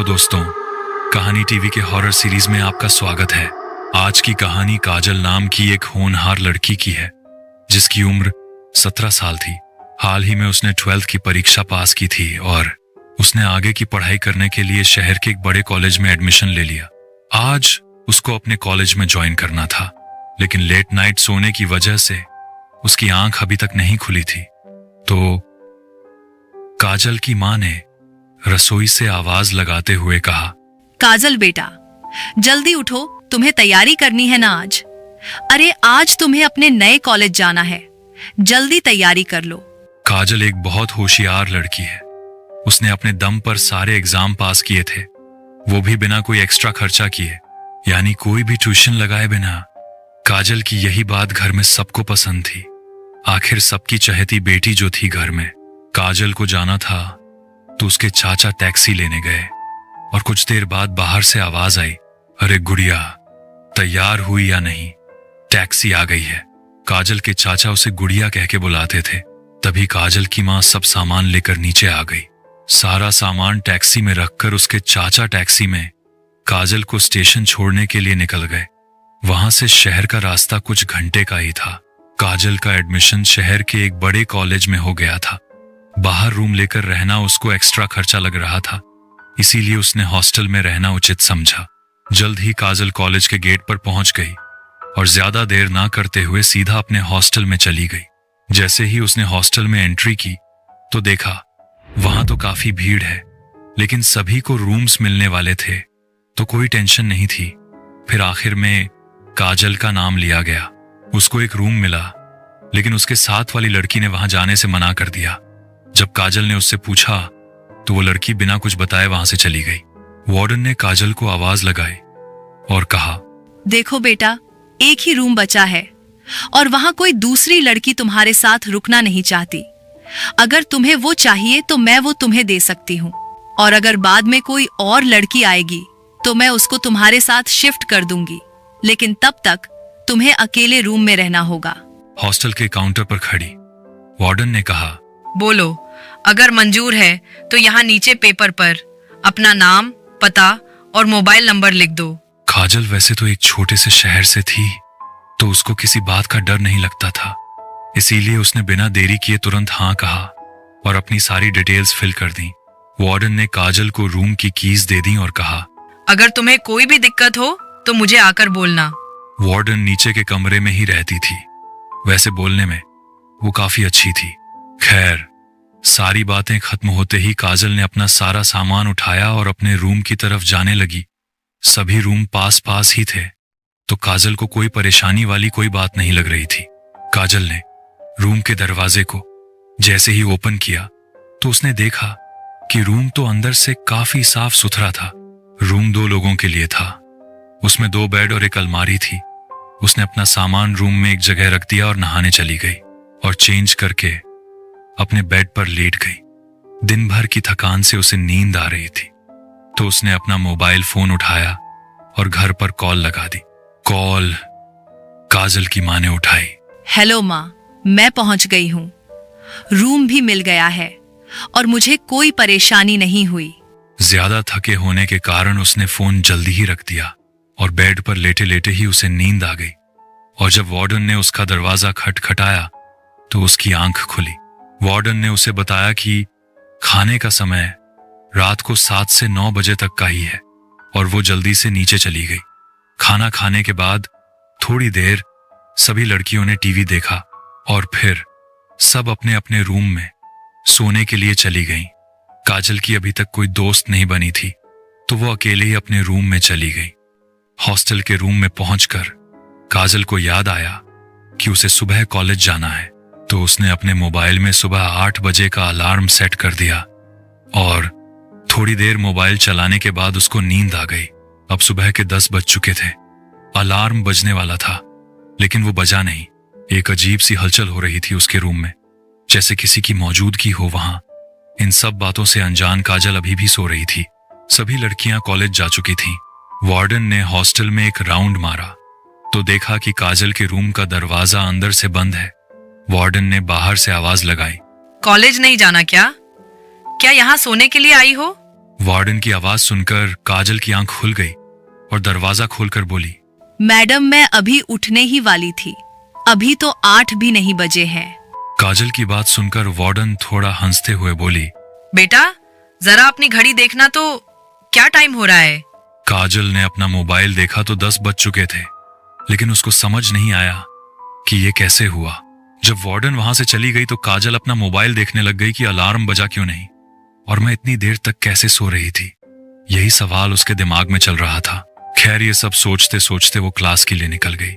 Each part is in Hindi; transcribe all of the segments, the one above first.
दोस्तों, कहानी टीवी के हॉरर सीरीज में आपका स्वागत है। आज की कहानी काजल नाम की एक होनहार लड़की की है जिसकी उम्र 17 साल थी। हाल ही में उसने 12th की परीक्षा पास की थी और उसने आगे की पढ़ाई करने के लिए शहर के एक बड़े कॉलेज में एडमिशन ले लिया। आज उसको अपने कॉलेज में ज्वाइन करना था, लेकिन लेट नाइट सोने की वजह से उसकी आंख अभी तक नहीं खुली थी। तो काजल की मां ने रसोई से आवाज लगाते हुए कहा, काजल बेटा, जल्दी उठो, तुम्हें तैयारी करनी है ना आज। अरे आज तुम्हें अपने नए कॉलेज जाना है, जल्दी तैयारी कर लो। काजल एक बहुत होशियार लड़की है। उसने अपने दम पर सारे एग्जाम पास किए थे, वो भी बिना कोई एक्स्ट्रा खर्चा किए, यानी कोई भी ट्यूशन लगाए बिना। काजल की यही बात घर में सबको पसंद थी। आखिर सबकी चहेती बेटी जो थी घर में। काजल को जाना था तो उसके चाचा टैक्सी लेने गए और कुछ देर बाद बाहर से आवाज आई, अरे गुड़िया, तैयार हुई या नहीं? टैक्सी आ गई है। काजल के चाचा उसे गुड़िया कह के बुलाते थे। तभी काजल की मां सब सामान लेकर नीचे आ गई। सारा सामान टैक्सी में रखकर उसके चाचा टैक्सी में काजल को स्टेशन छोड़ने के लिए निकल गए। वहां से शहर का रास्ता कुछ घंटे का ही था। काजल का एडमिशन शहर के एक बड़े कॉलेज में हो गया था। बाहर रूम लेकर रहना उसको एक्स्ट्रा खर्चा लग रहा था, इसीलिए उसने हॉस्टल में रहना उचित समझा। जल्द ही काजल कॉलेज के गेट पर पहुंच गई और ज्यादा देर ना करते हुए सीधा अपने हॉस्टल में चली गई। जैसे ही उसने हॉस्टल में एंट्री की तो देखा वहां तो काफी भीड़ है, लेकिन सभी को रूम्स मिलने वाले थे तो कोई टेंशन नहीं थी। फिर आखिर में काजल का नाम लिया गया। उसको एक रूम मिला, लेकिन उसके साथ वाली लड़की ने वहां जाने से मना कर दिया। जब काजल ने उससे पूछा तो वो लड़की बिना कुछ बताए वहां से चली गई। वार्डन ने काजल को आवाज लगाई और कहा, देखो बेटा, एक ही रूम बचा है और वहां कोई दूसरी लड़की तुम्हारे साथ रुकना नहीं चाहती। अगर तुम्हें वो चाहिए तो मैं वो तुम्हें दे सकती हूँ, और अगर बाद में कोई और लड़की आएगी तो मैं उसको तुम्हारे साथ शिफ्ट कर दूंगी, लेकिन तब तक तुम्हें अकेले रूम में रहना होगा। हॉस्टल के काउंटर पर खड़ी वार्डन ने कहा, बोलो, अगर मंजूर है तो यहाँ नीचे पेपर पर अपना नाम, पता और मोबाइल नंबर लिख दो। काजल वैसे तो एक छोटे से शहर से थी, तो उसको किसी बात का डर नहीं लगता था, इसीलिए उसने बिना देरी किए तुरंत हाँ कहा और अपनी सारी डिटेल्स फिल कर दी। वार्डन ने काजल को रूम की कीज दे दी और कहा, अगर तुम्हें कोई भी दिक्कत हो तो मुझे आकर बोलना। वार्डन नीचे के कमरे में ही रहती थी। वैसे बोलने में वो काफी अच्छी थी। खैर, सारी बातें खत्म होते ही काजल ने अपना सारा सामान उठाया और अपने रूम की तरफ जाने लगी। सभी रूम पास पास ही थे, तो काजल को कोई परेशानी वाली कोई बात नहीं लग रही थी। काजल ने रूम के दरवाजे को जैसे ही ओपन किया तो उसने देखा कि रूम तो अंदर से काफी साफ सुथरा था। रूम 2 लोगों के लिए था। उसमें 2 बेड और एक अलमारी थी। उसने अपना सामान रूम में एक जगह रख दिया और नहाने चली गई और चेंज करके अपने बेड पर लेट गई। दिन भर की थकान से उसे नींद आ रही थी, तो उसने अपना मोबाइल फोन उठाया और घर पर कॉल लगा दी। कॉल काजल की मां ने उठाई। हेलो माँ, मैं पहुंच गई हूँ। रूम भी मिल गया है और मुझे कोई परेशानी नहीं हुई। ज्यादा थके होने के कारण उसने फोन जल्दी ही रख दिया और बेड पर लेटे लेटे ही उसे नींद आ गई। और जब वार्डन ने उसका दरवाजा खटखटाया तो उसकी आंख खुली। वार्डन ने उसे बताया कि खाने का समय रात को 7 से 9 बजे तक का ही है और वो जल्दी से नीचे चली गई। खाना खाने के बाद थोड़ी देर सभी लड़कियों ने टीवी देखा और फिर सब अपने अपने रूम में सोने के लिए चली गईं। काजल की अभी तक कोई दोस्त नहीं बनी थी, तो वो अकेले ही अपने रूम में चली गई। हॉस्टल के रूम में पहुंचकर काजल को याद आया कि उसे सुबह कॉलेज जाना है, तो उसने अपने मोबाइल में सुबह 8 बजे का अलार्म सेट कर दिया और थोड़ी देर मोबाइल चलाने के बाद उसको नींद आ गई। अब सुबह के 10 बज चुके थे। अलार्म बजने वाला था, लेकिन वो बजा नहीं। एक अजीब सी हलचल हो रही थी उसके रूम में, जैसे किसी की मौजूदगी हो वहां। इन सब बातों से अनजान काजल अभी भी सो रही थी। सभी लड़कियां कॉलेज जा चुकी थीं। वार्डन ने हॉस्टल में एक राउंड मारा तो देखा कि काजल के रूम का दरवाजा अंदर से बंद है। वार्डन ने बाहर से आवाज लगाई, कॉलेज नहीं जाना क्या? क्या यहाँ सोने के लिए आई हो? वार्डन की आवाज सुनकर काजल की आंख खुल गई और दरवाजा खोलकर बोली, मैडम मैं अभी उठने ही वाली थी, अभी तो 8 भी नहीं बजे हैं। काजल की बात सुनकर वार्डन थोड़ा हंसते हुए बोली, बेटा जरा अपनी घड़ी देखना तो, क्या टाइम हो रहा है? काजल ने अपना मोबाइल देखा तो 10 बज चुके थे, लेकिन उसको समझ नहीं आया कि ये कैसे हुआ। जब वार्डन वहां से चली गई तो काजल अपना मोबाइल देखने लग गई कि अलार्म बजा क्यों नहीं और मैं इतनी देर तक कैसे सो रही थी। यही सवाल उसके दिमाग में चल रहा था। खैर ये सब सोचते सोचते वो क्लास के लिए निकल गई।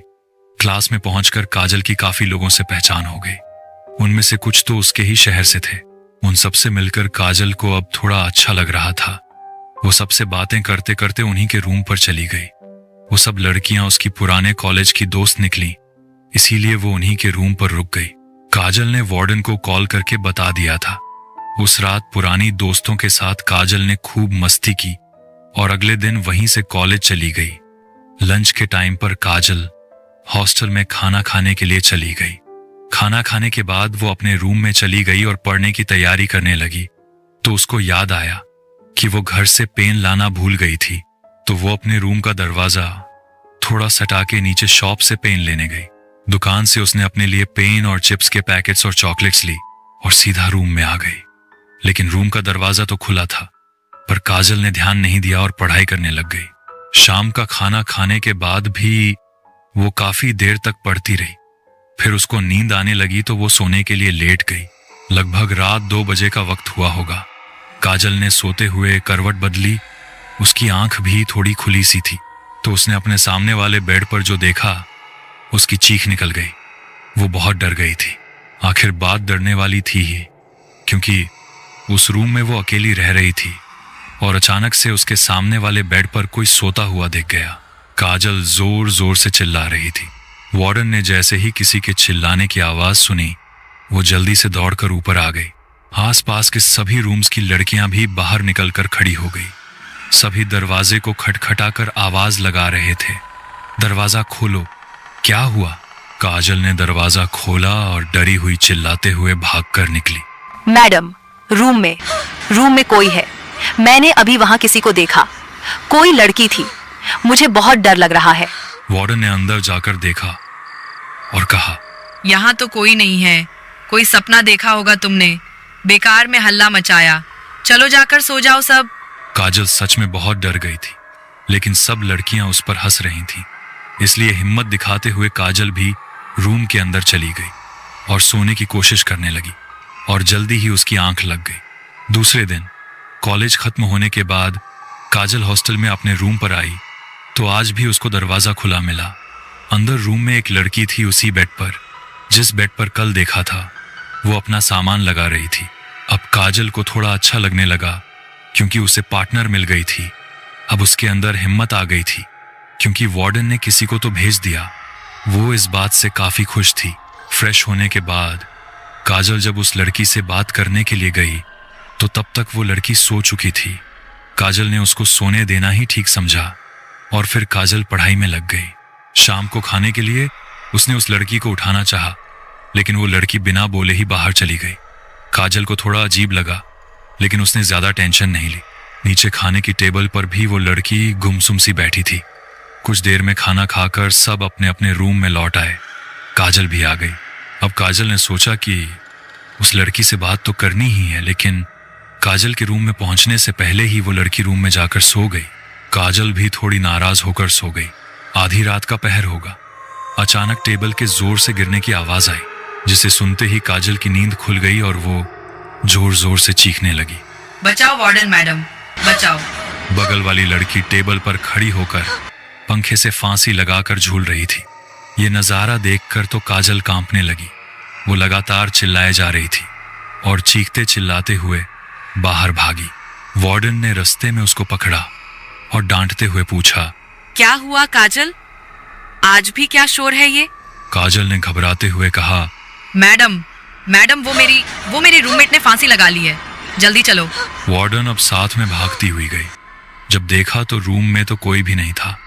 क्लास में पहुंचकर काजल की काफी लोगों से पहचान हो गई। उनमें से कुछ तो उसके ही शहर से थे। उन सबसे मिलकर काजल को अब थोड़ा अच्छा लग रहा था। वो सबसे बातें करते करते उन्हीं के रूम पर चली गई। वो सब लड़कियां उसकी पुराने कॉलेज की दोस्त निकली, इसीलिए वो उन्हीं के रूम पर रुक गई। काजल ने वार्डन को कॉल करके बता दिया था। उस रात पुरानी दोस्तों के साथ काजल ने खूब मस्ती की और अगले दिन वहीं से कॉलेज चली गई। लंच के टाइम पर काजल हॉस्टल में खाना खाने के लिए चली गई। खाना खाने के बाद वो अपने रूम में चली गई और पढ़ने की तैयारी करने लगी तो उसको याद आया कि वो घर से पेन लाना भूल गई थी। तो वो अपने रूम का दरवाजा थोड़ा सटा के नीचे शॉप से पेन लेने गई। दुकान से उसने अपने लिए पेन और चिप्स के पैकेट्स और चॉकलेट्स ली और सीधा रूम में आ गई। लेकिन रूम का दरवाजा तो खुला था, पर काजल ने ध्यान नहीं दिया और पढ़ाई करने लग गई। शाम का खाना खाने के बाद भी वो काफी देर तक पढ़ती रही। फिर उसको नींद आने लगी तो वो सोने के लिए लेट गई। लगभग रात 2 बजे का वक्त हुआ होगा। काजल ने सोते हुए करवट बदली। उसकी आंख भी थोड़ी खुली सी थी तो उसने अपने सामने वाले बेड पर जो देखा उसकी चीख निकल गई। वो बहुत डर गई थी। आखिर बात डरने वाली थी ही, क्योंकि उस रूम में वो अकेली रह रही थी और अचानक से उसके सामने वाले बेड पर कोई सोता हुआ दिख गया। काजल जोर जोर से चिल्ला रही थी। वार्डन ने जैसे ही किसी के चिल्लाने की आवाज सुनी वो जल्दी से दौड़कर ऊपर आ गई। आसपास के सभी रूम्स की लड़कियां भी बाहर निकलकर खड़ी हो गई। सभी दरवाजे को खटखटाकर आवाज लगा रहे थे, दरवाजा खोलो, क्या हुआ? काजल ने दरवाजा खोला और डरी हुई चिल्लाते हुए भागकर निकली। मैडम रूम में कोई है, मैंने अभी वहां किसी को देखा, कोई लड़की थी, मुझे बहुत डर लग रहा है। वार्डन ने अंदर जाकर देखा और कहा, यहाँ तो कोई नहीं है, कोई सपना देखा होगा तुमने, बेकार में हल्ला मचाया, चलो जाकर सो जाओ सब। काजल सच में बहुत डर गई थी, लेकिन सब लड़कियां उस पर हंस रही थीं, इसलिए हिम्मत दिखाते हुए काजल भी रूम के अंदर चली गई और सोने की कोशिश करने लगी और जल्दी ही उसकी आंख लग गई। दूसरे दिन कॉलेज खत्म होने के बाद काजल हॉस्टल में अपने रूम पर आई तो आज भी उसको दरवाजा खुला मिला। अंदर रूम में एक लड़की थी, उसी बेड पर जिस बेड पर कल देखा था। वो अपना सामान लगा रही थी। अब काजल को थोड़ा अच्छा लगने लगा क्योंकि उसे पार्टनर मिल गई थी। अब उसके अंदर हिम्मत आ गई थी क्योंकि वार्डन ने किसी को तो भेज दिया। वो इस बात से काफी खुश थी। फ्रेश होने के बाद काजल जब उस लड़की से बात करने के लिए गई तो तब तक वो लड़की सो चुकी थी। काजल ने उसको सोने देना ही ठीक समझा और फिर काजल पढ़ाई में लग गई। शाम को खाने के लिए उसने उस लड़की को उठाना चाहा, लेकिन वो लड़की बिना बोले ही बाहर चली गई। काजल को थोड़ा अजीब लगा, लेकिन उसने ज्यादा टेंशन नहीं ली। नीचे खाने की टेबल पर भी वो लड़की गुमसुम सी बैठी थी। कुछ देर में खाना खाकर सब अपने अपने रूम में लौट आए। काजल भी आ गई। अब काजल ने सोचा कि उस लड़की से बात तो करनी ही है, लेकिन काजल के रूम में पहुंचने से पहले ही वो लड़की रूम में जाकर सो गई। काजल भी थोड़ी नाराज होकर सो गई। आधी रात का पहर होगा। अचानक टेबल के जोर से गिरने की आवाज आई, जिसे सुनते ही काजल की नींद खुल गई और वो जोर जोर से चीखने लगी, बचाओ वार्डन मैडम, बचाओ। बगल वाली लड़की टेबल पर खड़ी होकर पंखे से फांसी लगाकर झूल रही थी। ये नजारा देखकर तो काजल कांपने लगी। वो लगातार चिल्लाए जा रही थी और चीखते चिल्लाते हुए बाहर भागी। वार्डन ने रास्ते में उसको पकड़ा और डांटते हुए पूछा, क्या हुआ काजल, आज भी क्या शोर है ये? काजल ने घबराते हुए कहा, मैडम वो मेरी रूममेट ने फांसी लगा ली है, जल्दी चलो। वार्डन अब साथ में भागती हुई गई। जब देखा तो रूम में तो कोई भी नहीं था।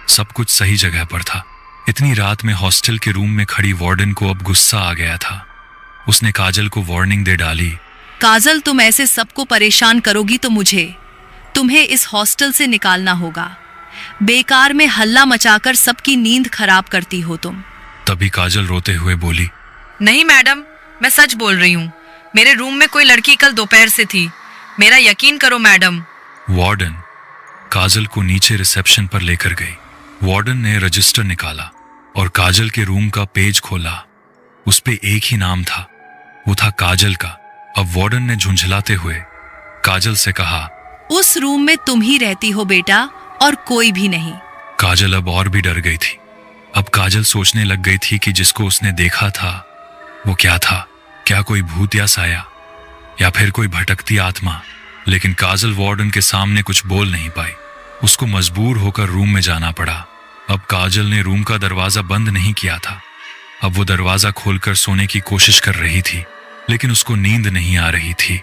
सब कुछ सही जगह पर था। इतनी रात में हॉस्टल के रूम में खड़ी वार्डन को अब गुस्सा आ गया था। उसने काजल को वार्निंग दे डाली, काजल तुम ऐसे सबको परेशान करोगी तो तुम्हें इस हॉस्टल से निकालना होगा। बेकार में हल्ला मचाकर सबकी नींद खराब करती हो तुम। तभी काजल रोते हुए बोली, नहीं मैडम, मैं सच बोल रही हूँ। मेरे रूम में कोई लड़की कल दोपहर से थी। मेरा यकीन करो मैडम। वार्डन काजल को नीचे रिसेप्शन पर लेकर गई। वार्डन ने रजिस्टर निकाला और काजल के रूम का पेज खोला। उस पे एक ही नाम था, वो था काजल का। अब वार्डन ने झुंझलाते हुए काजल से कहा, उस रूम में तुम ही रहती हो बेटा, और कोई भी नहीं। काजल अब और भी डर गई थी। अब काजल सोचने लग गई थी कि जिसको उसने देखा था वो क्या था, क्या कोई भूत या साया या फिर कोई भटकती आत्मा। लेकिन काजल वार्डन के सामने कुछ बोल नहीं पाई। उसको मजबूर होकर रूम में जाना पड़ा। अब काजल ने रूम का दरवाजा बंद नहीं किया था। अब वो दरवाजा खोलकर सोने की कोशिश कर रही थी, लेकिन उसको नींद नहीं आ रही थी।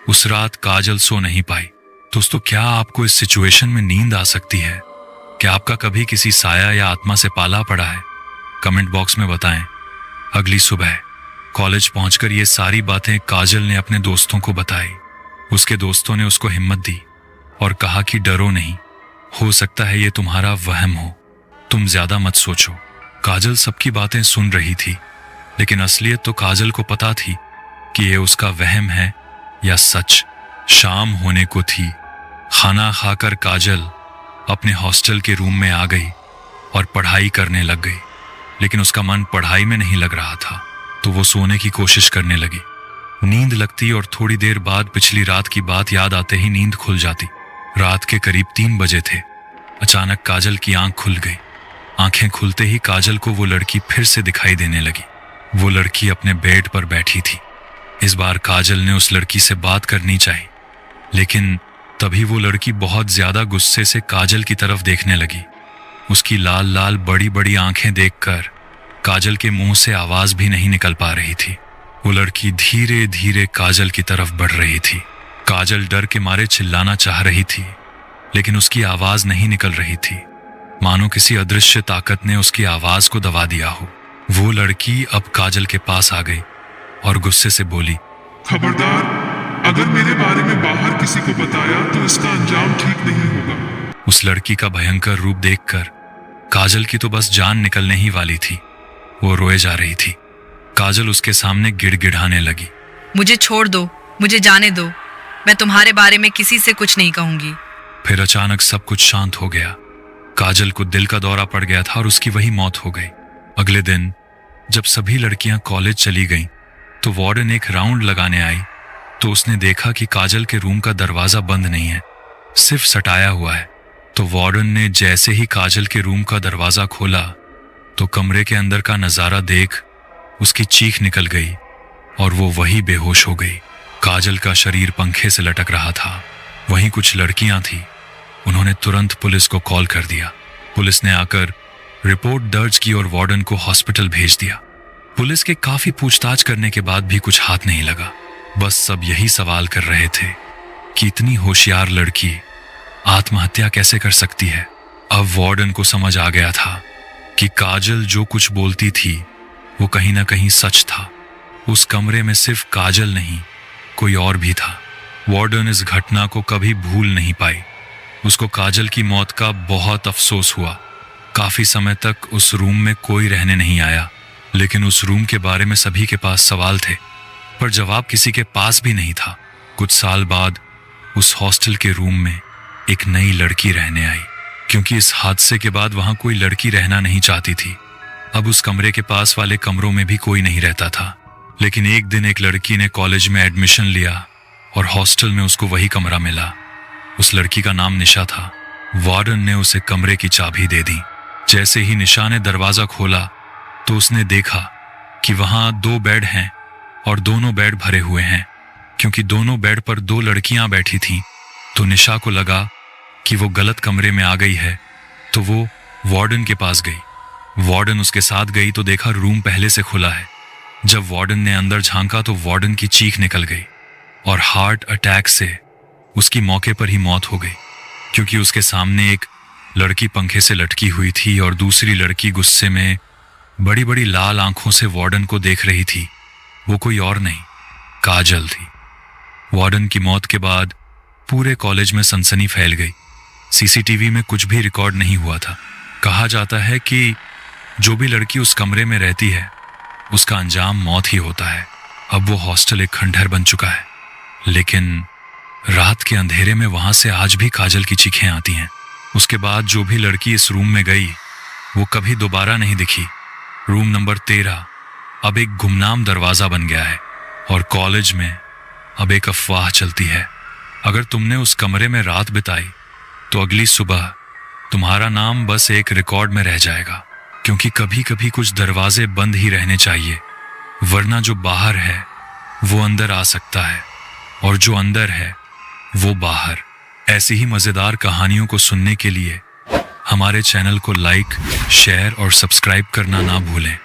उस रात काजल सो नहीं पाई। दोस्तों, क्या आपको इस सिचुएशन में नींद आ सकती है? क्या आपका कभी किसी साया या आत्मा से पाला पड़ा है? कमेंट बॉक्स में बताएं। अगली सुबह कॉलेज पहुंचकर ये सारी बातें काजल ने अपने दोस्तों को बताई। उसके दोस्तों ने उसको हिम्मत दी और कहा कि डरो नहीं, हो सकता है ये तुम्हारा वहम हो, तुम ज्यादा मत सोचो। काजल सबकी बातें सुन रही थी, लेकिन असलियत तो काजल को पता थी कि ये उसका वहम है या सच। शाम होने को थी। खाना खाकर काजल अपने हॉस्टल के रूम में आ गई और पढ़ाई करने लग गई। लेकिन उसका मन पढ़ाई में नहीं लग रहा था, तो वो सोने की कोशिश करने लगी। नींद लगती और थोड़ी देर बाद पिछली रात की बात याद आते ही नींद खुल जाती। रात के करीब 3 बजे थे। अचानक काजल की आंख खुल गई। आंखें खुलते ही काजल को वो लड़की फिर से दिखाई देने लगी। वो लड़की अपने बेड पर बैठी थी। इस बार काजल ने उस लड़की से बात करनी चाहिए, लेकिन तभी वो लड़की बहुत ज्यादा गुस्से से काजल की तरफ देखने लगी। उसकी लाल लाल बड़ी बड़ी आंखें देखकर काजल के मुंह से आवाज भी नहीं निकल पा रही थी। वो लड़की धीरे धीरे काजल की तरफ बढ़ रही थी। काजल डर के मारे चिल्लाना चाह रही थी, लेकिन उसकी आवाज नहीं निकल रही थी, मानो किसी अदृश्य ताकत ने उसकी आवाज को दबा दिया हो। वो लड़की अब काजल के पास आ गई और गुस्से से बोली, खबरदार, अगर मेरे बारे में बाहर किसी को बताया तो इसका अंजाम ठीक नहीं होगा। उस लड़की का भयंकर रूप देखकर काजल की तो बस जान निकलने ही वाली थी। वो रोए जा रही थी। काजल उसके सामने गिड़गिड़ाने लगी, मुझे छोड़ दो, मुझे जाने दो। मैं तुम्हारे बारे में किसी से कुछ नहीं कहूंगी। फिर अचानक सब कुछ शांत हो गया। काजल को दिल का दौरा पड़ गया था और उसकी वही मौत हो गई। अगले दिन जब सभी लड़कियां कॉलेज चली गईं, तो वार्डन एक राउंड लगाने आई तो उसने देखा कि काजल के रूम का दरवाजा बंद नहीं है, सिर्फ सटाया हुआ है। तो वार्डन ने जैसे ही काजल के रूम का दरवाजा खोला तो कमरे के अंदर का नजारा देख उसकी चीख निकल गई और वो वही बेहोश हो गई। काजल का शरीर पंखे से लटक रहा था। वहीं कुछ लड़कियां थी। उन्होंने तुरंत पुलिस को कॉल कर दिया। पुलिस ने आकर रिपोर्ट दर्ज की और वार्डन को हॉस्पिटल भेज दिया। पुलिस के काफी पूछताछ करने के बाद भी कुछ हाथ नहीं लगा। बस सब यही सवाल कर रहे थे कि इतनी होशियार लड़की आत्महत्या कैसे कर सकती है। अब वार्डन को समझ आ गया था कि काजल जो कुछ बोलती थी वो कहीं ना कहीं सच था। उस कमरे में सिर्फ काजल नहीं, कोई और भी था। वार्डन इस घटना को कभी भूल नहीं पाई। उसको काजल की मौत का बहुत अफसोस हुआ। काफी समय तक उस रूम में कोई रहने नहीं आया, लेकिन उस रूम के बारे में सभी के पास सवाल थे, पर जवाब किसी के पास भी नहीं था। कुछ साल बाद उस हॉस्टल के रूम में एक नई लड़की रहने आई, क्योंकि इस हादसे के बाद वहां कोई लड़की रहना नहीं चाहती थी। अब उस कमरे के पास वाले कमरों में भी कोई नहीं रहता था। लेकिन एक दिन एक लड़की ने कॉलेज में एडमिशन लिया और हॉस्टल में उसको वही कमरा मिला। उस लड़की का नाम निशा था। वार्डन ने उसे कमरे की चाबी दे दी। जैसे ही निशा ने दरवाजा खोला तो उसने देखा कि वहां 2 बेड हैं और दोनों बेड भरे हुए हैं। क्योंकि दोनों बेड पर 2 लड़कियां बैठी थीं, तो निशा को लगा कि वो गलत कमरे में आ गई है, तो वो वार्डन के पास गई। वार्डन उसके साथ गई तो देखा रूम पहले से खुला है। जब वार्डन ने अंदर झांका तो वार्डन की चीख निकल गई और हार्ट अटैक से उसकी मौके पर ही मौत हो गई। क्योंकि उसके सामने एक लड़की पंखे से लटकी हुई थी और दूसरी लड़की गुस्से में बड़ी बड़ी लाल आंखों से वार्डन को देख रही थी। वो कोई और नहीं, काजल थी। वार्डन की मौत के बाद पूरे कॉलेज में सनसनी फैल गई। सीसीटीवी में कुछ भी रिकॉर्ड नहीं हुआ था। कहा जाता है कि जो भी लड़की उस कमरे में रहती है उसका अंजाम मौत ही होता है। अब वो हॉस्टल एक खंडहर बन चुका है, लेकिन रात के अंधेरे में वहां से आज भी काजल की चीखें आती हैं। उसके बाद जो भी लड़की इस रूम में गई वो कभी दोबारा नहीं दिखी। रूम नंबर 13 अब एक गुमनाम दरवाजा बन गया है और कॉलेज में अब एक अफवाह चलती है। अगर तुमने उस कमरे में रात बिताई तो अगली सुबह तुम्हारा नाम बस एक रिकॉर्ड में रह जाएगा, क्योंकि कभी कभी कुछ दरवाजे बंद ही रहने चाहिए, वरना जो बाहर है वो अंदर आ सकता है और जो अंदर है वो बाहर। ऐसी ही मजेदार कहानियों को सुनने के लिए हमारे चैनल को लाइक, शेयर और सब्सक्राइब करना ना भूलें।